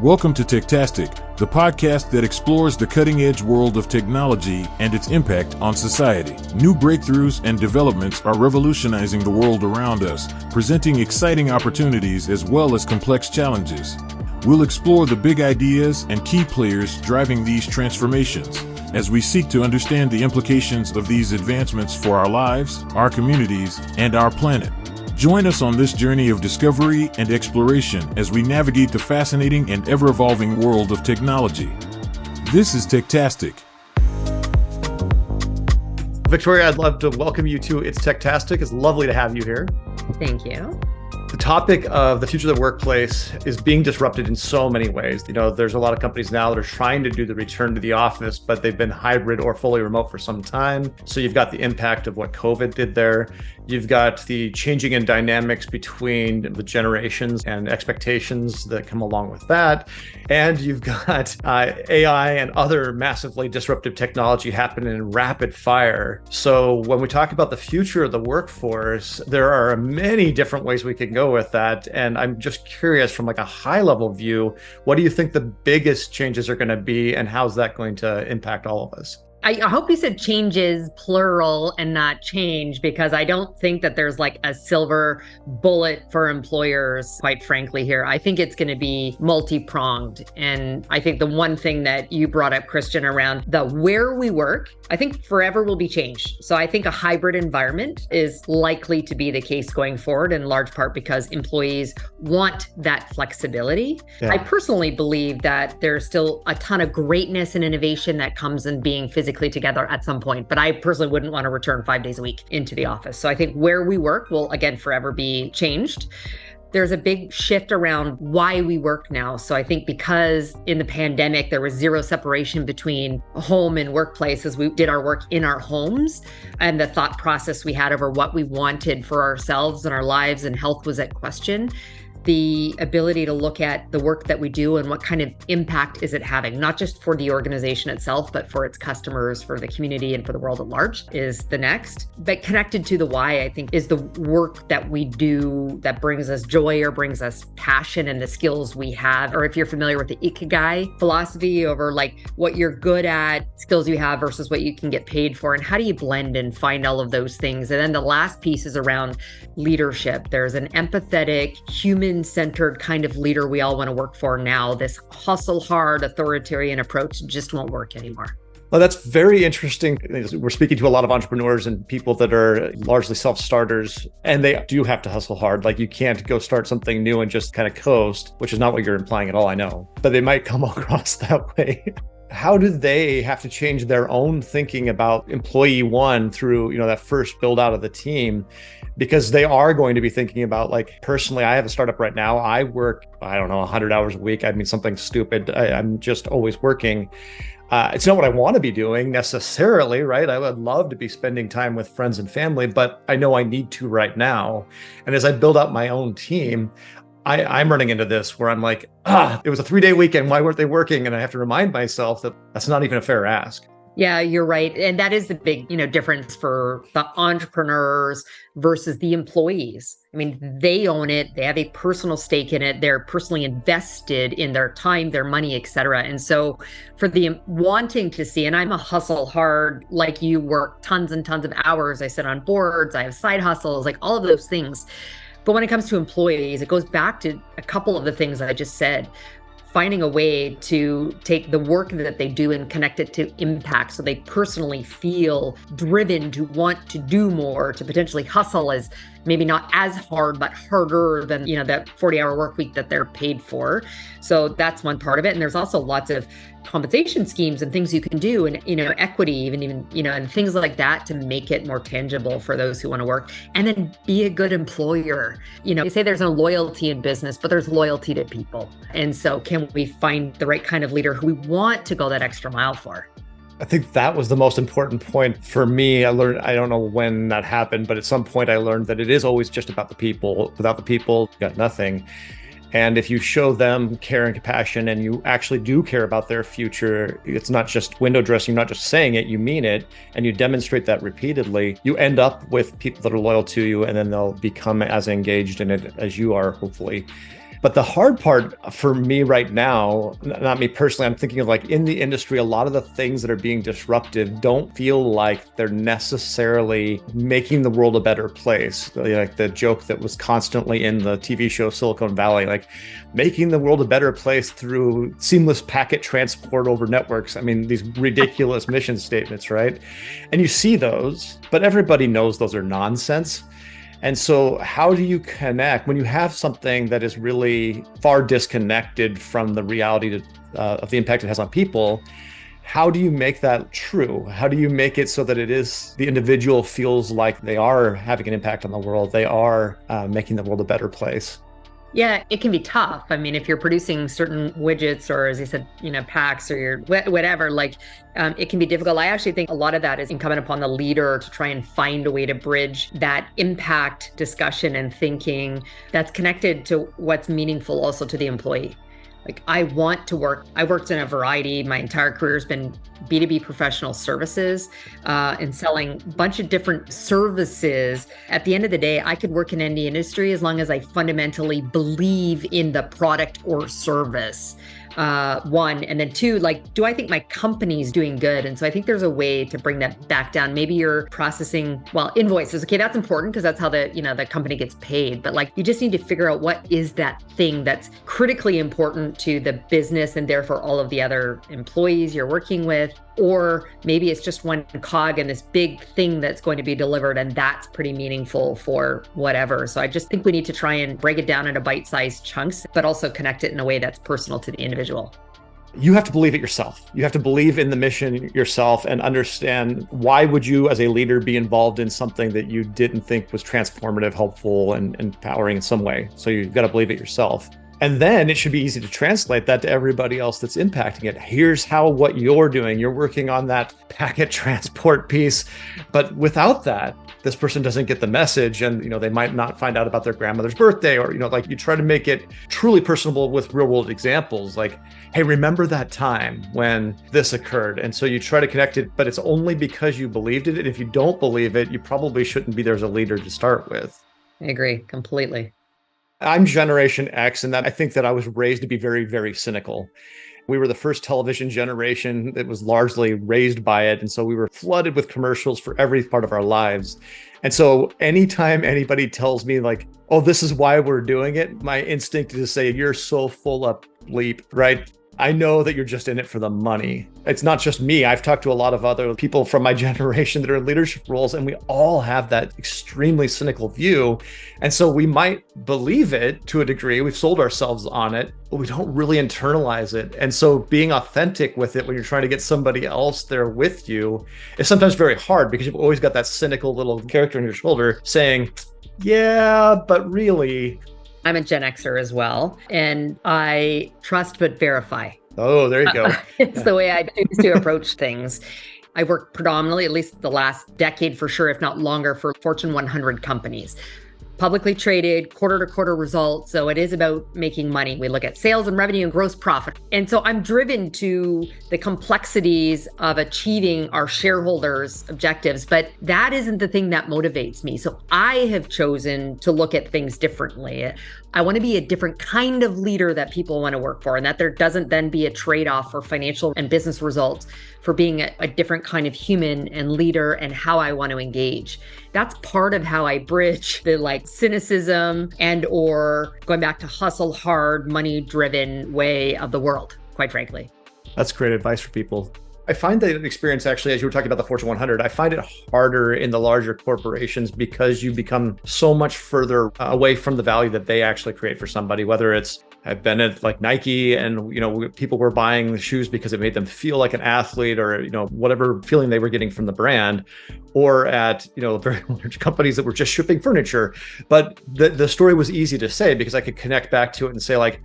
Welcome to Techtastic, the podcast that explores the cutting-edge world of technology and its impact on society. New breakthroughs and developments are revolutionizing the world around us, presenting exciting opportunities as well as complex challenges. We'll explore the big ideas and key players driving these transformations, as we seek to understand the implications of these advancements for our lives, our communities, and our planet. Join us on this journey of discovery and exploration as we navigate the fascinating and ever-evolving world of technology. This is Techtastic. Victoria, I'd love to welcome you to It's Techtastic. It's lovely to have you here. Thank you. The topic of the future of the workplace is being disrupted in so many ways. There's a lot of companies now that are trying to do the return to the office, but they've been hybrid or fully remote for some time. So you've got the impact of what COVID did there. You've got the changing in dynamics between the generations and expectations that come along with that. And you've got AI and other massively disruptive technology happening in rapid fire. So when we talk about the future of the workforce, there are many different ways we can go with that. And I'm just curious, from like a high level view, what do you think the biggest changes are going to be, and how's that going to impact all of us? I hope you said changes plural and not change, because I don't think that there's like a silver bullet for employers, quite frankly, here. I think it's going to be multi-pronged. And I think the one thing that you brought up, Christian, around the where we work, I think forever will be changed. So I think a hybrid environment is likely to be the case going forward, in large part because employees want that flexibility. Yeah. I personally believe that there's still a ton of greatness and innovation that comes in being physically together at some point, but I personally wouldn't want to return 5 days a week into the office. So I think where we work will, again, forever be changed. There's a big shift around why we work now. So I think because in the pandemic, there was zero separation between home and workplace as we did our work in our homes, and the thought process we had over what we wanted for ourselves and our lives and health was at question. The ability to look at the work that we do and what kind of impact is it having, not just for the organization itself, but for its customers, for the community, and for the world at large is the next. But connected to the why, I think, is the work that we do that brings us joy or brings us passion, and the skills we have. Or if you're familiar with the Ikigai philosophy, over like what you're good at, skills you have versus what you can get paid for, and how do you blend and find all of those things. And then the last piece is around leadership. There's an empathetic, human-centered kind of leader we all want to work for now. This hustle hard, authoritarian approach just won't work anymore. Well, that's very interesting. We're speaking to a lot of entrepreneurs and people that are largely self-starters, and they do have to hustle hard. Like, you can't go start something new and just kind of coast, which is not what you're implying at all, I know. But they might come across that way. How do they have to change their own thinking about employee one through, that first build out of the team? Because they are going to be thinking about, like, personally, I have a startup right now. I work, 100 hours a week. I mean, something stupid. I'm just always working. It's not what I want to be doing necessarily, right? I would love to be spending time with friends and family, but I know I need to right now. And as I build out my own team, I'm running into this where I'm like, it was a 3-day weekend. Why weren't they working? And I have to remind myself that that's not even a fair ask. Yeah, you're right. And that is the big, difference for the entrepreneurs versus the employees. I mean, they own it. They have a personal stake in it. They're personally invested in their time, their money, et cetera. And so for the wanting to see, and I'm a hustle hard, like you, work tons and tons of hours. I sit on boards, I have side hustles, like all of those things. But when it comes to employees, it goes back to a couple of the things I just said. Finding a way to take the work that they do and connect it to impact, so they personally feel driven to want to do more, to potentially hustle as maybe not as hard, but harder than, that 40-hour work week that they're paid for. So that's one part of it. And there's also lots of compensation schemes and things you can do, and, equity, even, and things like that to make it more tangible for those who want to work. And then be a good employer. They say there's no loyalty in business, but there's loyalty to people. And so can we find the right kind of leader who we want to go that extra mile for? I think that was the most important point for me. I learned, I don't know when that happened, but at some point I learned that it is always just about the people. Without the people, you got nothing. And if you show them care and compassion, and you actually do care about their future, it's not just window dressing, you're not just saying it, you mean it, and you demonstrate that repeatedly, you end up with people that are loyal to you, and then they'll become as engaged in it as you are, hopefully. But the hard part for me right now, not me personally, I'm thinking of like in the industry, a lot of the things that are being disruptive don't feel like they're necessarily making the world a better place. Like the joke that was constantly in the TV show Silicon Valley, like making the world a better place through seamless packet transport over networks. I mean, these ridiculous mission statements, right? And you see those, but everybody knows those are nonsense. And so how do you connect when you have something that is really far disconnected from the reality of the impact it has on people? How do you make that true? How do you make it so that it is the individual feels like they are having an impact on the world? They are making the world a better place. Yeah, it can be tough. I mean, if you're producing certain widgets or, as you said, packs or your whatever, it can be difficult. I actually think a lot of that is incumbent upon the leader to try and find a way to bridge that impact discussion and thinking that's connected to what's meaningful also to the employee. Like I want to work. I worked in a variety. My entire career has been B2B professional services and selling a bunch of different services. At the end of the day, I could work in any industry as long as I fundamentally believe in the product or service. One, and then two, do I think my company's doing good? And so I think there's a way to bring that back down. Maybe you're processing, invoices. Okay, that's important because that's how the company gets paid. But you just need to figure out what is that thing that's critically important to the business and therefore all of the other employees you're working with. Or maybe it's just one cog in this big thing that's going to be delivered, and that's pretty meaningful for whatever. So I just think we need to try and break it down into bite-sized chunks, but also connect it in a way that's personal to the individual. You have to believe it yourself. You have to believe in the mission yourself and understand why would you as a leader be involved in something that you didn't think was transformative, helpful, and empowering in some way. So you've got to believe it yourself. And then it should be easy to translate that to everybody else that's impacting it. Here's how what you're doing. You're working on that packet transport piece. But without that, this person doesn't get the message and they might not find out about their grandmother's birthday or you try to make it truly personable with real world examples like, hey, remember that time when this occurred? And so you try to connect it, but it's only because you believed it. And if you don't believe it, you probably shouldn't be there as a leader to start with. I agree completely. I'm Generation X, and that I think that I was raised to be very, very cynical. We were the first television generation that was largely raised by it. And so we were flooded with commercials for every part of our lives. And so anytime anybody tells me oh, this is why we're doing it, my instinct is to say, you're so full of bleep, right? I know that you're just in it for the money. It's not just me. I've talked to a lot of other people from my generation that are in leadership roles, and we all have that extremely cynical view. And so we might believe it to a degree. We've sold ourselves on it, but we don't really internalize it. And so being authentic with it when you're trying to get somebody else there with you is sometimes very hard because you've always got that cynical little character on your shoulder saying, yeah, but really. I'm a Gen Xer as well, and I trust but verify. Oh, there you go. It's the way I choose to approach things. I work predominantly, at least the last decade for sure, if not longer, for Fortune 100 companies. Publicly traded, quarter-to-quarter results. So it is about making money. We look at sales and revenue and gross profit. And so I'm driven to the complexities of achieving our shareholders' objectives, but that isn't the thing that motivates me. So I have chosen to look at things differently. I want to be a different kind of leader that people want to work for, and that there doesn't then be a trade-off for financial and business results for being a different kind of human and leader and how I want to engage. That's part of how I bridge the cynicism and or going back to hustle hard, money-driven way of the world, quite frankly. That's great advice for people. I find that experience actually, as you were talking about the Fortune 100, I find it harder in the larger corporations because you become so much further away from the value that they actually create for somebody, whether it's I've been at Nike and, people were buying the shoes because it made them feel like an athlete or, whatever feeling they were getting from the brand, or at, very large companies that were just shipping furniture. But the story was easy to say because I could connect back to it and say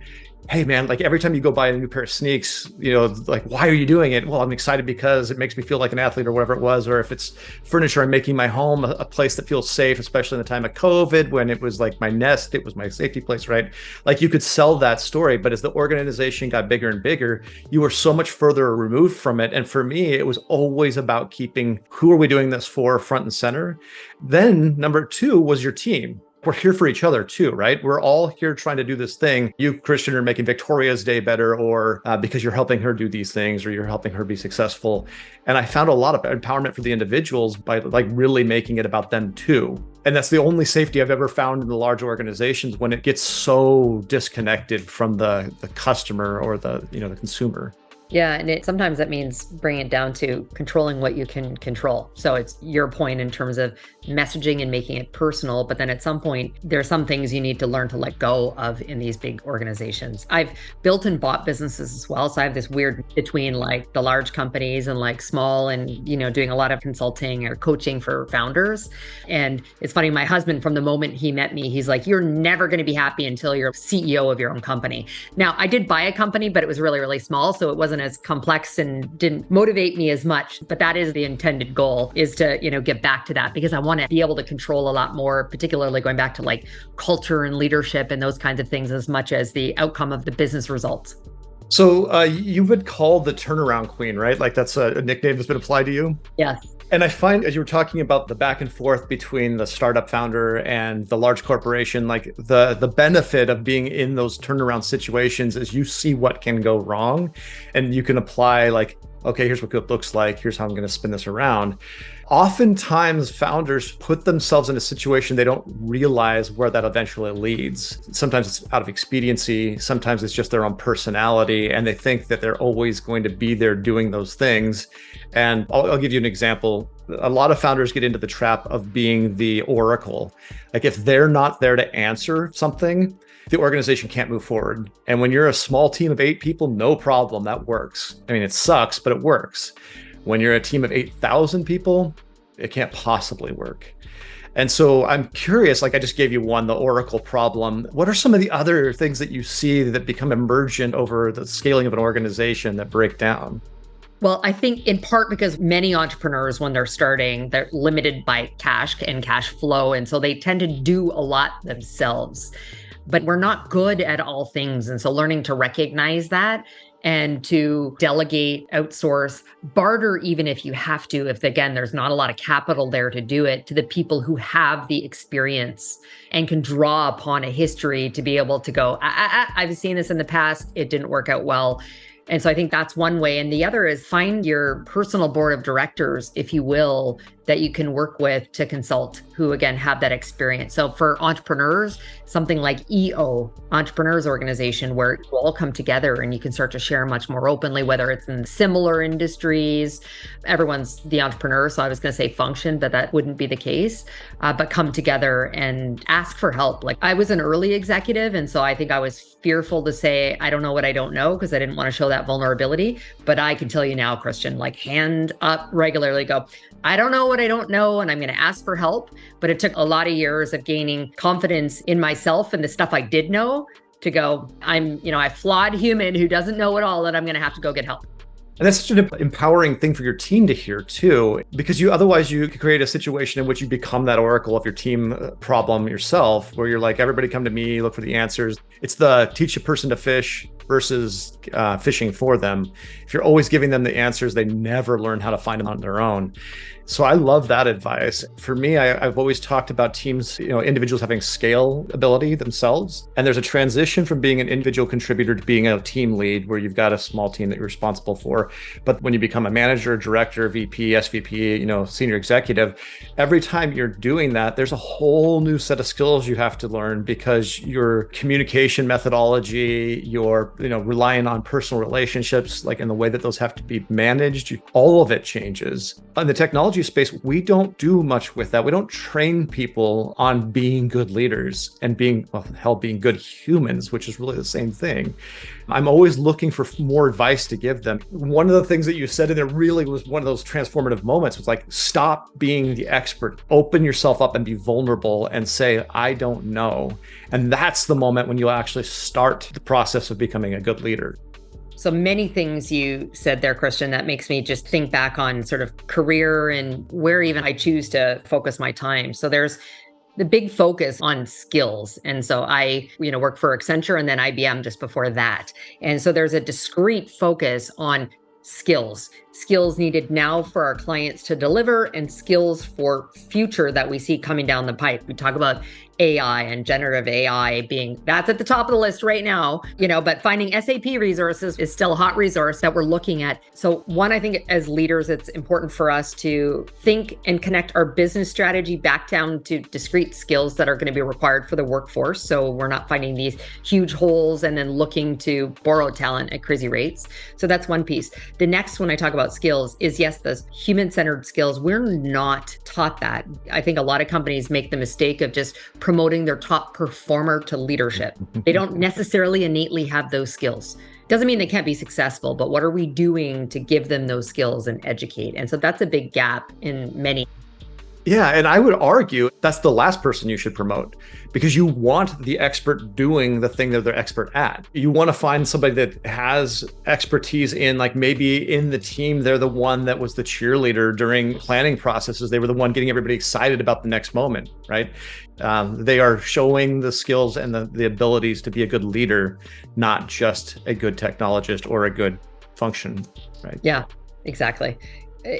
hey man, every time you go buy a new pair of sneaks, why are you doing it? Well, I'm excited because it makes me feel like an athlete or whatever it was. Or if it's furniture, I'm making my home a place that feels safe, especially in the time of COVID when it was my nest, it was my safety place, right? You could sell that story, but as the organization got bigger and bigger, you were so much further removed from it. And for me, it was always about keeping who are we doing this for front and center. Then number two was your team. we're here for each other too, right? We're all here trying to do this thing. You, Christian, are making Victoria's day better, or because you're helping her do these things, or you're helping her be successful. And I found a lot of empowerment for the individuals by like really making it about them too. And that's the only safety I've ever found in the large organizations, when it gets so disconnected from the customer or the consumer. Yeah, and sometimes that means bringing it down to controlling what you can control. So it's your point in terms of messaging and making it personal, but then at some point, there are some things you need to learn to let go of in these big organizations. I've built and bought businesses as well. So I have this weird between like the large companies and like small and, doing a lot of consulting or coaching for founders. And it's funny, my husband, from the moment he met me, he's like, you're never going to be happy until you're CEO of your own company. Now, I did buy a company, but it was really, really small. So it wasn't as complex and didn't motivate me as much, but that is the intended goal, is to, get back to that, because I want to be able to control a lot more, particularly going back to like culture and leadership and those kinds of things, as much as the outcome of the business results. So you would call the turnaround queen, right? Like that's a nickname that's been applied to you? Yes. And I find, as you were talking about the back and forth between the startup founder and the large corporation, like the benefit of being in those turnaround situations is you see what can go wrong, and you can apply like, okay, here's what good looks like. Here's how I'm going to spin this around. Oftentimes, founders put themselves in a situation they don't realize where that eventually leads. Sometimes it's out of expediency. Sometimes it's just their own personality, and they think that they're always going to be there doing those things. And I'll give you an example. A lot of founders get into the trap of being the oracle. Like if they're not there to answer something, the organization can't move forward. And when you're a small team of 8 people, no problem, that works. I mean, it sucks, but it works. When you're a team of 8,000 people, it can't possibly work. And so I'm curious, like I just gave you one, the oracle problem. What are some of the other things that you see that become emergent over the scaling of an organization that break down? Well, I think in part because many entrepreneurs, when they're starting, they're limited by cash and cash flow. And so they tend to do a lot themselves. But we're not good at all things. And so learning to recognize that and to delegate, outsource, barter, even if you have to, if again, there's not a lot of capital there to do it, to the people who have the experience and can draw upon a history to be able to go, I've seen this in the past, it didn't work out well. And so I think that's one way. And the other is find your personal board of directors, if you will, that you can work with to consult, who again have that experience. So for entrepreneurs, something like EO, Entrepreneurs Organization, where you all come together and you can start to share much more openly, whether it's in similar industries. Everyone's the entrepreneur, so I was going to say function, but that wouldn't be the case. But come together and ask for help. Like I was an early executive, and so I think I was fearful to say, I don't know what I don't know, because I didn't want to show that vulnerability. But I can tell you now, Christian, like hand up regularly, go, I don't know what I don't know, and I'm going to ask for help. But it took a lot of years of gaining confidence in myself and the stuff I did know to go, I'm a flawed human who doesn't know it all, and I'm going to have to go get help. And that's such an empowering thing for your team to hear too, because otherwise you could create a situation in which you become that oracle of your team problem yourself, where you're like, everybody come to me, look for the answers. It's the teach a person to fish versus fishing for them. If you're always giving them the answers, they never learn how to find them on their own. So I love that advice. For me, I've always talked about teams, individuals having scale ability themselves. And there's a transition from being an individual contributor to being a team lead, where you've got a small team that you're responsible for. But when you become a manager, director, VP, SVP, senior executive, every time you're doing that, there's a whole new set of skills you have to learn, because your communication methodology, your, relying on personal relationships, like in the way that those have to be managed, all of it changes. In the technology space, we don't do much with that. We don't train people on being good leaders and being good humans, which is really the same thing. I'm always looking for more advice to give them. One of the things that you said in there really was one of those transformative moments, was like, stop being the expert, open yourself up and be vulnerable and say, I don't know. And that's the moment when you'll actually start the process of becoming a good leader. So many things you said there, Christian, that makes me just think back on sort of career and where even I choose to focus my time. So there's the big focus on skills. And so I, worked for Accenture and then IBM just before that. And so there's a discrete focus on skills needed now for our clients to deliver, and skills for future that we see coming down the pipe. We talk about AI and generative AI that's at the top of the list right now, but finding SAP resources is still a hot resource that we're looking at. So one, I think as leaders, it's important for us to think and connect our business strategy back down to discrete skills that are going to be required for the workforce. So we're not finding these huge holes and then looking to borrow talent at crazy rates. So that's one piece. The next, when I talk about skills, is yes, those human-centered skills. We're not taught that. I think a lot of companies make the mistake of just promoting their top performer to leadership. They don't necessarily innately have those skills. Doesn't mean they can't be successful, but what are we doing to give them those skills and educate? And so that's a big gap in many. Yeah, and I would argue that's the last person you should promote, because you want the expert doing the thing that they're expert at. You want to find somebody that has expertise in, like, maybe in the team, they're the one that was the cheerleader during planning processes. They were the one getting everybody excited about the next moment, right? They are showing the skills and the abilities to be a good leader, not just a good technologist or a good function, right? Yeah, exactly.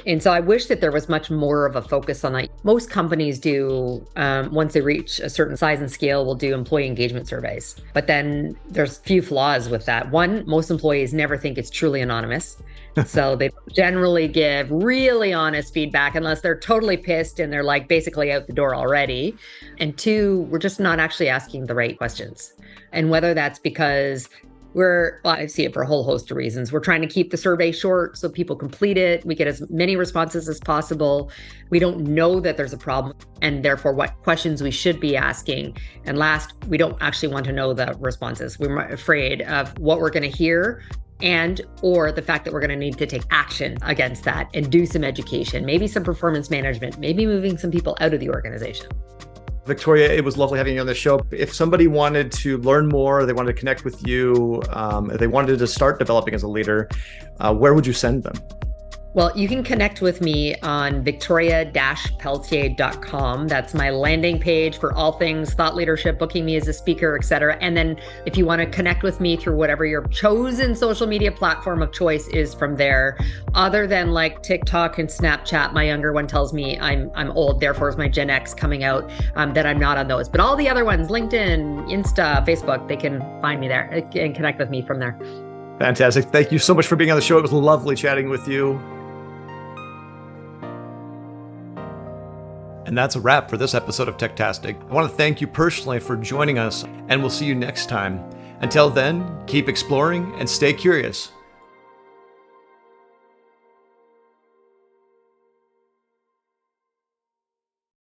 And so I wish that there was much more of a focus on that. Most companies do, once they reach a certain size and scale, will do employee engagement surveys. But then there's a few flaws with that. One, most employees never think it's truly anonymous. So they generally give really honest feedback unless they're totally pissed and they're like basically out the door already. And two, we're just not actually asking the right questions. And whether that's because I see it for a whole host of reasons. We're trying to keep the survey short so people complete it. We get as many responses as possible. We don't know that there's a problem and therefore what questions we should be asking. And last, we don't actually want to know the responses. We're afraid of what we're going to hear or the fact that we're going to need to take action against that and do some education, maybe some performance management, maybe moving some people out of the organization. Victoria, it was lovely having you on the show. If somebody wanted to learn more, they wanted to connect with you, if they wanted to start developing as a leader, where would you send them? Well, you can connect with me on victoria-pelletier.com. That's my landing page for all things thought leadership, booking me as a speaker, et cetera. And then if you want to connect with me through whatever your chosen social media platform of choice is from there, other than like TikTok and Snapchat, my younger one tells me I'm old, therefore is my Gen X coming out, that I'm not on those. But all the other ones, LinkedIn, Insta, Facebook, they can find me there and connect with me from there. Fantastic. Thank you so much for being on the show. It was lovely chatting with you. And that's a wrap for this episode of Techtastic. I want to thank you personally for joining us, and we'll see you next time. Until then, keep exploring and stay curious.